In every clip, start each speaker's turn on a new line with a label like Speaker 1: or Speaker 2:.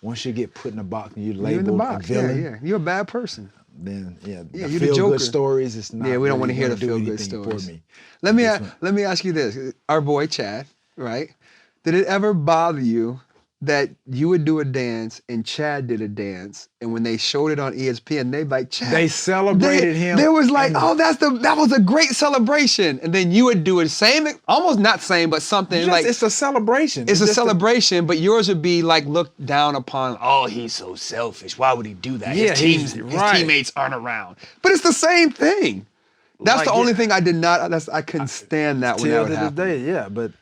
Speaker 1: once you get put in a box and you're
Speaker 2: You're in the
Speaker 1: labeled
Speaker 2: box.
Speaker 1: a villain,
Speaker 2: Yeah. You're a bad person.
Speaker 1: then the
Speaker 2: you're the
Speaker 1: feel
Speaker 2: Joker.
Speaker 1: good stories. It's not.
Speaker 2: Yeah, we don't
Speaker 1: really
Speaker 2: want to hear the
Speaker 1: gonna do
Speaker 2: feel good
Speaker 1: anything
Speaker 2: stories.
Speaker 1: for me.
Speaker 2: Let me ask you this. Our boy Chad, right? Did it ever bother you that you would do a dance and Chad did a dance, and when they showed it on ESPN, they like Chad.
Speaker 1: They celebrated him.
Speaker 2: They was like, oh, that was a great celebration, and then you would do it same, almost not same, but something like
Speaker 1: it's a celebration.
Speaker 2: it's a celebration, but yours would be like looked down upon. Oh, he's so selfish. Why would he do that?
Speaker 1: Yeah,
Speaker 2: his teammates aren't around. But it's the same thing. That's the only thing I did not. I couldn't stand that when that would happen.
Speaker 1: Till this day, yeah. But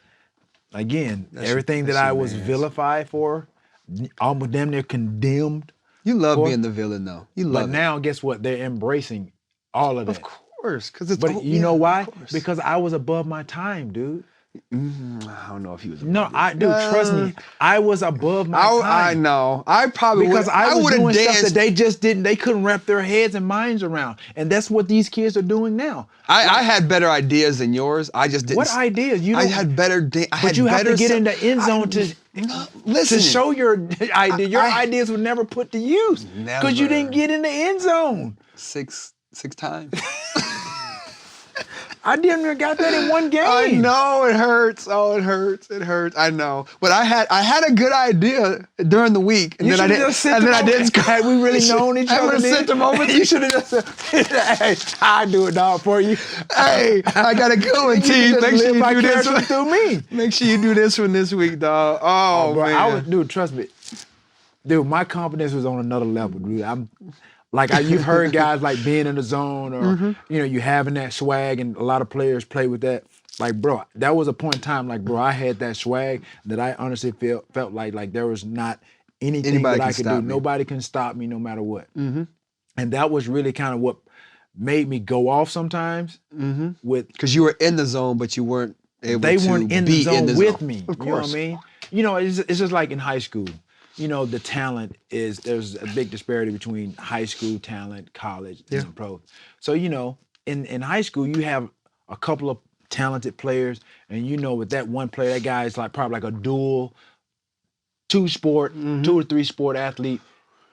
Speaker 1: again, everything that I was vilified for, almost damn near condemned.
Speaker 2: You love being the villain, though. You love.
Speaker 1: But now, guess what? They're embracing all of that.
Speaker 2: Of course, because it's.
Speaker 1: But you know why? Because I was above my time, dude.
Speaker 2: I don't know if he was.
Speaker 1: Trust me, I was above my time.
Speaker 2: I know. I probably
Speaker 1: because I was doing
Speaker 2: danced.
Speaker 1: Stuff that they just didn't. They couldn't wrap their heads and minds around, and that's what these kids are doing now.
Speaker 2: I had better ideas than yours. I just didn't.
Speaker 1: What ideas?
Speaker 2: I had better.
Speaker 1: But you have to get in the end zone to show your idea. Your ideas were never put to use because you didn't get in the end zone.
Speaker 2: Six times.
Speaker 1: I damn near got that in one game.
Speaker 2: I know, it hurts. Oh, it hurts. It hurts. I know. But I had a good idea during the week, and then I didn't.
Speaker 1: Had we really known each other?
Speaker 2: I would have sent them over.
Speaker 1: You should have just said, "Hey, I do it all for you."
Speaker 2: Hey, I got a good one, T. Make sure you do this one
Speaker 1: through me.
Speaker 2: Make sure you do this one this week, dog. Oh
Speaker 1: bro,
Speaker 2: man,
Speaker 1: dude, trust me, dude. My confidence was on another level, dude. You've heard guys like being in the zone or, you having that swag, and a lot of players play with that. Like, bro, that was a point in time, like, bro, I had that swag that I honestly felt like there was not anything that I could do. Nobody can stop me no matter what. Mm-hmm. And that was really kind of what made me go off sometimes.
Speaker 2: Because you were in the zone, but you weren't able to be in the zone.
Speaker 1: They weren't in the zone with me.
Speaker 2: Of course.
Speaker 1: You know what I mean? You know, it's just like in high school. You know, the talent there's a big disparity between high school talent, college, and pro. So, in high school, you have a couple of talented players, and with that one player, that guy is probably like a dual, two or three sport athlete,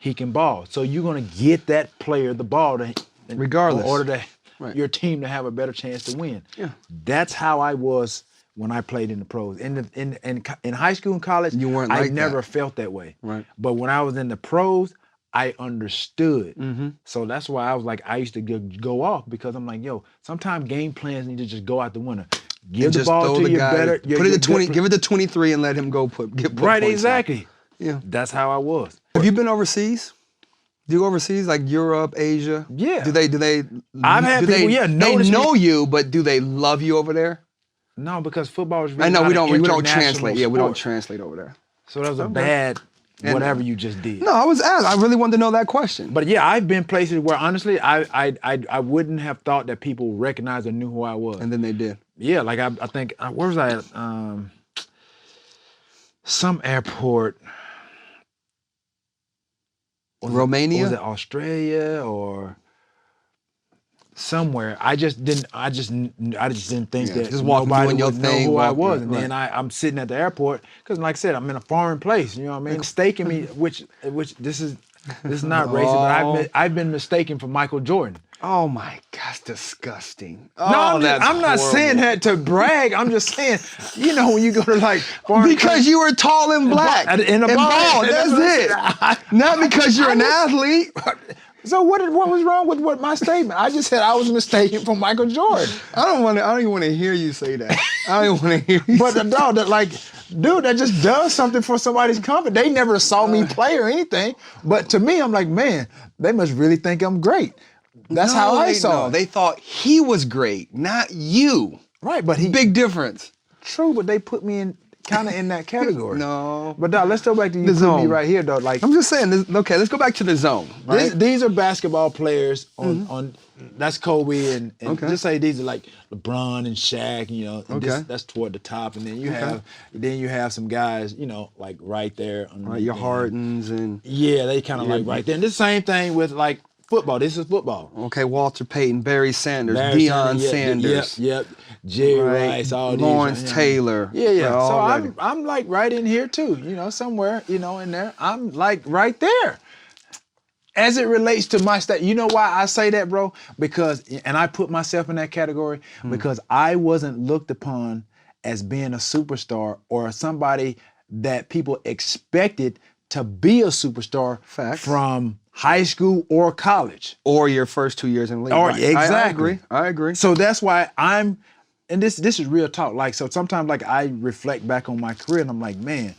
Speaker 1: he can ball. So you're going to get that player the ball
Speaker 2: regardless,
Speaker 1: in order your team to have a better chance to win. Yeah. That's how I was when I played in the pros. In high school and college,
Speaker 2: you weren't
Speaker 1: I never felt that way.
Speaker 2: Right.
Speaker 1: But when I was in the pros, I understood. So that's why I was like, I used to go off because I'm like, yo, sometimes game plans need to just go out the window. Give the ball to your better.
Speaker 2: Put it to 20. Give it to 23 and let him go get
Speaker 1: right, exactly.
Speaker 2: Yeah.
Speaker 1: That's how I was.
Speaker 2: Have you been overseas? Do you go overseas, like Europe, Asia?
Speaker 1: Yeah.
Speaker 2: Do they?
Speaker 1: I've had people.
Speaker 2: They know you, but do they love you over there?
Speaker 1: No, because football is really
Speaker 2: I know we don't translate.
Speaker 1: Sport.
Speaker 2: Yeah, we don't translate over there.
Speaker 1: So that was a bad whatever you just did.
Speaker 2: No, I was asked. I really wanted to know that question.
Speaker 1: But yeah, I've been places where honestly, I wouldn't have thought that people recognized or knew who I was.
Speaker 2: And then they did.
Speaker 1: Yeah, like I think where was I at? Some airport.
Speaker 2: Romania?
Speaker 1: Was it Australia or somewhere? I just didn't think that
Speaker 2: just nobody would know
Speaker 1: who I was. And then I'm sitting at the airport because, like I said, I'm in a foreign place. You know what I mean? Mistaking me, which this is not racist, but I've been mistaken for Michael Jordan.
Speaker 2: Oh my gosh, disgusting.
Speaker 1: No, I'm not saying that to brag. I'm just saying, when you go to
Speaker 2: because you were tall and black and bald. That's it. Not because you're an athlete.
Speaker 1: So what was wrong with my statement? I just said I was mistaken for Michael Jordan.
Speaker 2: I don't even want to hear you say that. I don't want to hear you.
Speaker 1: But no, dude, that just does something for somebody's comfort. They never saw me play or anything. But to me, I'm like, man, they must really think I'm great. That's how I saw it.
Speaker 2: They thought he was great, not you.
Speaker 1: Right, but
Speaker 2: big difference.
Speaker 1: True, but they put me in kind of in that category.
Speaker 2: No.
Speaker 1: But dog, let's go back to you put me right here, though. Like
Speaker 2: I'm just saying, okay, let's go back to the zone. Right?
Speaker 1: These are basketball players on that's Kobe and just say these are like LeBron and Shaq, and that's toward the top, and then you have some guys, like right there on
Speaker 2: your Hardens and
Speaker 1: they kind of like right there. And the same thing with like football. This is football.
Speaker 2: Okay, Walter Payton, Barry Sanders,
Speaker 1: Barry
Speaker 2: Deion Sanders.
Speaker 1: Yep. Jerry
Speaker 2: Right.
Speaker 1: Rice, all
Speaker 2: Lawrence
Speaker 1: these.
Speaker 2: Taylor.
Speaker 1: Yeah. So
Speaker 2: Already.
Speaker 1: I'm like right in here too, somewhere, in there. I'm like right there. As it relates to my state, you know why I say that, bro? Because, and I put myself in that category because I wasn't looked upon as being a superstar or somebody that people expected to be a superstar from high school or college.
Speaker 2: Or your first 2 years in the league.
Speaker 1: Or
Speaker 2: Right.
Speaker 1: exactly.
Speaker 2: I agree.
Speaker 1: So that's why and this is real talk. Like, so sometimes like I reflect back on my career and I'm like, man,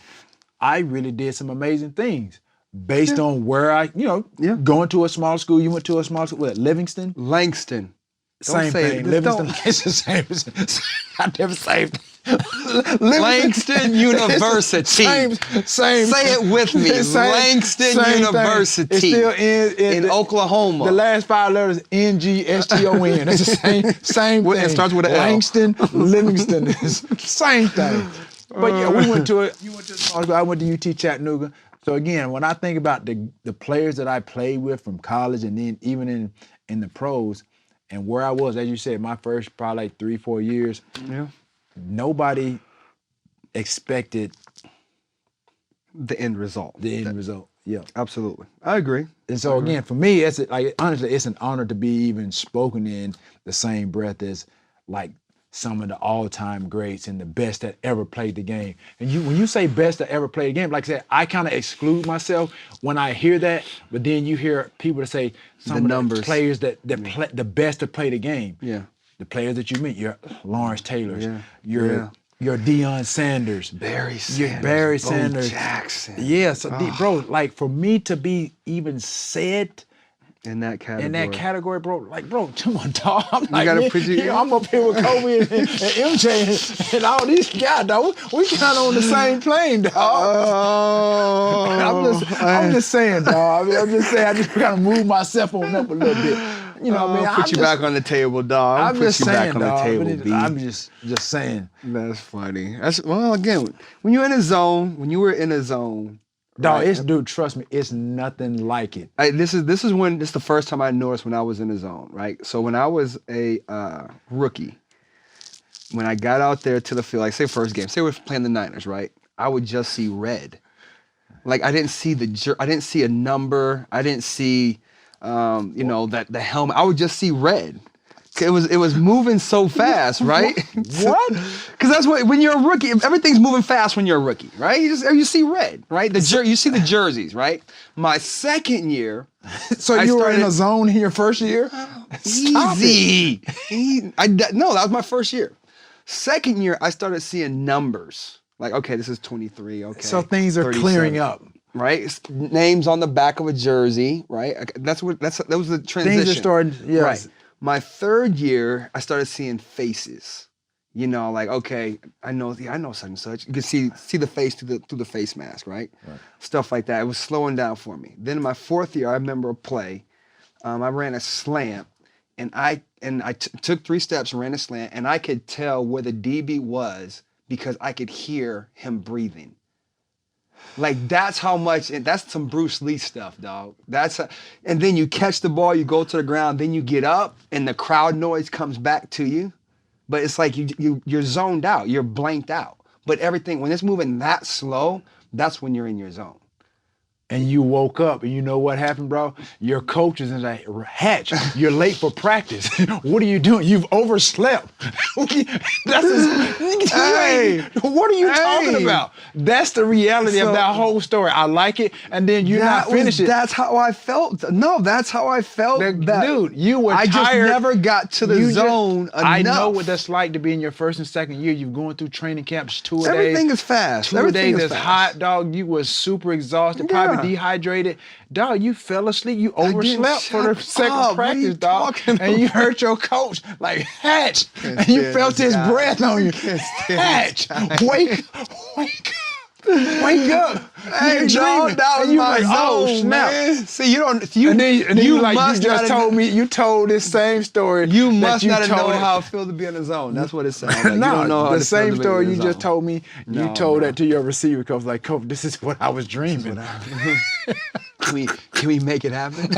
Speaker 1: I really did some amazing things. Based on where I, going to a small school. You went to a small school, what, Livingston?
Speaker 2: Langston.
Speaker 1: Same thing. Livingston. It's the same. Not the same.
Speaker 2: Langston University.
Speaker 1: Same.
Speaker 2: Say it with me. Langston University.
Speaker 1: It's still in
Speaker 2: Oklahoma.
Speaker 1: The last 5 letters NGSTON. It's the same thing.
Speaker 2: It starts with an L.
Speaker 1: Langston, Livingston. It's same thing. But yeah, you went to a small school. I went to UT Chattanooga. So again, when I think about the players that I played with from college and then even in the pros and where I was, as you said, my first probably like 3-4 years, nobody expected
Speaker 2: the end result.
Speaker 1: Yeah.
Speaker 2: Absolutely. I agree.
Speaker 1: And so again, for me, honestly, it's an honor to be even spoken in the same breath as like some of the all-time greats and the best that ever played the game. And when you say best that ever played the game, like I said, I kind of exclude myself when I hear that, but then you hear people that say some of the players that play the best to play the game.
Speaker 2: Yeah.
Speaker 1: The players that you meet, your Lawrence Taylors, your Deion Sanders,
Speaker 2: Barry
Speaker 1: Sanders,
Speaker 2: Bo Jackson.
Speaker 1: Yeah, so bro, like for me to be even said
Speaker 2: in that category,
Speaker 1: bro, come on, dog. I'm like,
Speaker 2: I'm
Speaker 1: up here with Kobe and MJ and all these guys, dog. We kind of on the same plane, dog. I'm just saying, dog. I'm just saying, I just kind of move myself on up a little bit. You know what I mean?
Speaker 2: Put you back on the table, dog.
Speaker 1: I'm just saying,
Speaker 2: I'm
Speaker 1: just saying.
Speaker 2: That's funny. Again, when you're in a zone, when you were in a zone,
Speaker 1: dog, dude, trust me, it's nothing like it.
Speaker 2: This is the first time I noticed when I was in the zone, right? So when I was a rookie, when I got out there to the field, like say first game, say we're playing the Niners, right? I would just see red. Like I didn't see a number. I didn't see, that the helmet. I would just see red. It was moving so fast, right?
Speaker 1: What?
Speaker 2: Because that's what when you're a rookie, everything's moving fast when you're a rookie, right? You see red, right? You see the jerseys, right? My second year,
Speaker 1: so you were in a zone in your first year?
Speaker 2: Easy. No, that was my first year. Second year, I started seeing numbers. Like, okay, this is 23. Okay,
Speaker 1: so things are clearing up.
Speaker 2: Right, names on the back of a jersey. Right, that was the transition.
Speaker 1: Things are starting. Yes.
Speaker 2: Right. My third year, I started seeing faces. Like, okay, I know such and such. You can see the face through the face mask, right? Stuff like that. It was slowing down for me. Then in my fourth year, I remember a play. I ran a slant, and I took 3 steps and ran a slant, and I could tell where the DB was because I could hear him breathing. Like that's how much, and that's some Bruce Lee stuff, dog. And then you catch the ball, you go to the ground, then you get up, and the crowd noise comes back to you. But it's like you're zoned out, you're blanked out. But everything, when it's moving that slow, that's when you're in your zone.
Speaker 1: And you woke up, and you know what happened, bro? Your coach is like, Hatch, you're late for practice. What are you doing? You've overslept. Hey, what are you talking about? That's the reality of that whole story. I like it, and then you're not finished it.
Speaker 2: That's how I felt. No, that's how I felt.
Speaker 1: Dude, you were
Speaker 2: tired.
Speaker 1: I
Speaker 2: just never got to the zone enough.
Speaker 1: I know what that's like to be in your first and second year. You're going through training camps 2 days.
Speaker 2: Everything is fast.
Speaker 1: 2 days is hot, dog. You was super exhausted, probably dehydrated. Dog, you fell asleep. You overslept for the second practice, dog. And you heard your coach like, Hatch. And you felt his breath on you. Hatch, wake up. Wake up!
Speaker 2: Hey, dog, that was my zone,
Speaker 1: oh, snap.
Speaker 2: Man. See, and then
Speaker 1: you told this same story.
Speaker 2: You must not know how it feels to be in the zone. That's what it sounds like.
Speaker 1: No,
Speaker 2: you don't know how
Speaker 1: the same story you just told me.
Speaker 2: No,
Speaker 1: you told that to your receiver coach, like, Coach, this is what I was dreaming.
Speaker 2: Can we make it happen?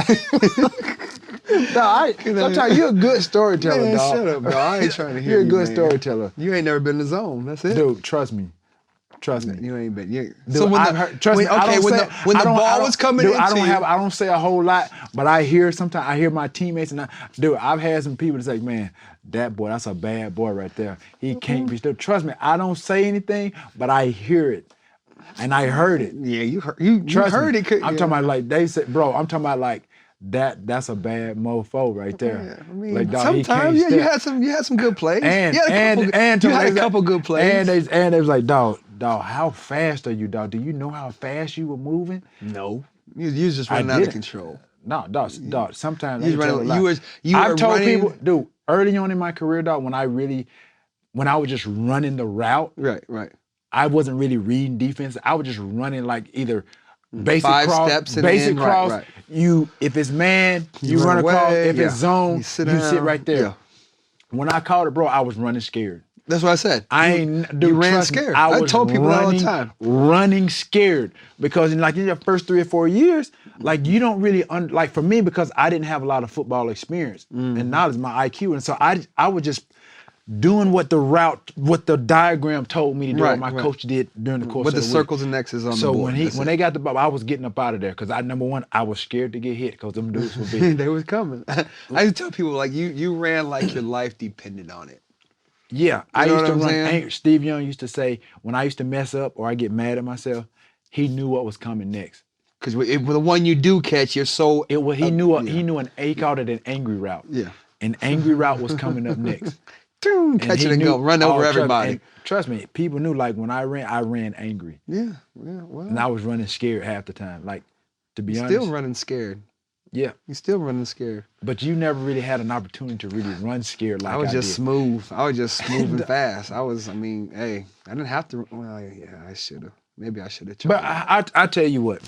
Speaker 1: Sometimes you're a good storyteller,
Speaker 2: Man,
Speaker 1: dog.
Speaker 2: shut up, dog. I ain't trying to hear
Speaker 1: You're a
Speaker 2: you,
Speaker 1: good
Speaker 2: man.
Speaker 1: storyteller.
Speaker 2: You ain't never been in the zone. That's it.
Speaker 1: Dude, trust me. Trust me.
Speaker 2: You ain't been.
Speaker 1: Dude,
Speaker 2: So when
Speaker 1: trust me,
Speaker 2: okay, when the ball was coming
Speaker 1: dude,
Speaker 2: into you,
Speaker 1: I don't say a whole lot, but I hear sometimes I hear my teammates and I've had some people that say, man, that boy, that's a bad boy right there. He can't be still. Trust me, I don't say anything, but I hear it. And I heard it.
Speaker 2: yeah, you heard
Speaker 1: Me.
Speaker 2: it.
Speaker 1: I'm talking about like they said, bro, I'm talking about like that's a bad mofo right there.
Speaker 2: Yeah, I mean,
Speaker 1: like, dog,
Speaker 2: sometimes you had some good plays.
Speaker 1: And
Speaker 2: you had a couple good plays.
Speaker 1: And they was like, dog, how fast are you, dog? Do you know how fast you were moving?
Speaker 2: No, you was just running out of control.
Speaker 1: No, dog. Sometimes
Speaker 2: you were
Speaker 1: I've told
Speaker 2: running,
Speaker 1: people, dude, early on in my career, dog, when I was just running the route,
Speaker 2: right.
Speaker 1: I wasn't really reading defense. I was just running like either basic
Speaker 2: 5
Speaker 1: cross,
Speaker 2: steps
Speaker 1: basic cross.
Speaker 2: Right.
Speaker 1: if it's man, you run
Speaker 2: away,
Speaker 1: across. If it's zone, you sit right there.
Speaker 2: Yeah.
Speaker 1: When I called it, bro, I was running scared.
Speaker 2: That's what I said.
Speaker 1: You
Speaker 2: ran scared. I told people all the time.
Speaker 1: Running scared because in your first 3 or 4 years, like you don't really like for me because I didn't have a lot of football experience and knowledge, my IQ, and so I was just doing what the diagram told me to do, what my coach did during the course of the week.
Speaker 2: With the circles and X's on the board.
Speaker 1: So when they got the ball, I was getting up out of there because number one, I was scared to get hit because them dudes were big.
Speaker 2: They was coming. I used to tell people like you ran like your life depended on it.
Speaker 1: Yeah, I used to run.
Speaker 2: Saying?
Speaker 1: Steve Young used to say when I used to mess up or I get mad at myself, he knew what was coming next.
Speaker 2: Because the one you do catch, you're so.
Speaker 1: He knew he called it an angry route.
Speaker 2: Yeah,
Speaker 1: an angry route was coming up next.
Speaker 2: Catch it and go, run over everybody.
Speaker 1: Trust me, people knew like when I ran angry.
Speaker 2: Yeah, well.
Speaker 1: And I was running scared half the time. Like, to be honest.
Speaker 2: Still running scared.
Speaker 1: Yeah.
Speaker 2: You're still running scared.
Speaker 1: But you never really had an opportunity to really run scared like I did.
Speaker 2: I was just smooth and fast. I didn't have to. Well, yeah, I should have. Maybe I should have tried.
Speaker 1: But I tell you what,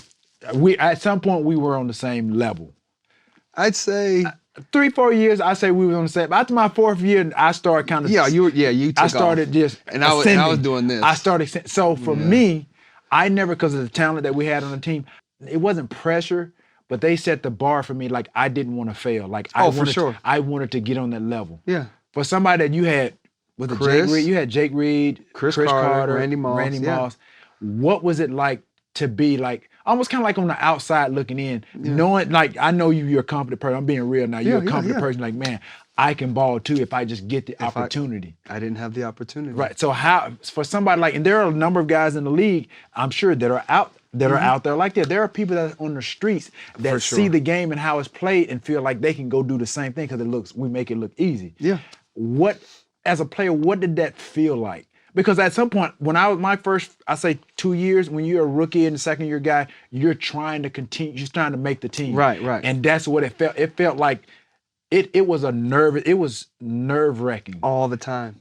Speaker 1: at some point we were on the same level.
Speaker 2: I'd say
Speaker 1: 3-4 years. I say we were on the same. After my 4th year, I started kind of.
Speaker 2: You took
Speaker 1: I started
Speaker 2: off.
Speaker 1: just.
Speaker 2: And I was doing this.
Speaker 1: I started. So for me, I never, because of the talent that we had on the team, it wasn't pressure, but they set the bar for me. Like I didn't want to fail. Like I wanted to get on that level.
Speaker 2: Yeah.
Speaker 1: For somebody that you had with Jake Reed, you had Jake Reed, Chris Carter,
Speaker 2: Randy Moss.
Speaker 1: What was it like to be like almost kind of like on the outside looking in, knowing like I know you're a confident person. I'm being real now. You're a confident person. Like, man, I can ball too if I just get the opportunity.
Speaker 2: I didn't have the opportunity.
Speaker 1: Right. So how for somebody like, and there are a number of guys in the league, I'm sure that are out there like that. There are people that are on the streets that see the game and how it's played and feel like they can go do the same thing because we make it look easy.
Speaker 2: Yeah.
Speaker 1: As a player, what did that feel like? Because at some point, when I was my first, I say 2 years, when you're a rookie and a second-year guy, you're trying to continue, you're trying to make the team.
Speaker 2: Right.
Speaker 1: And that's what it felt. It felt like it was nerve-wracking.
Speaker 2: All the time.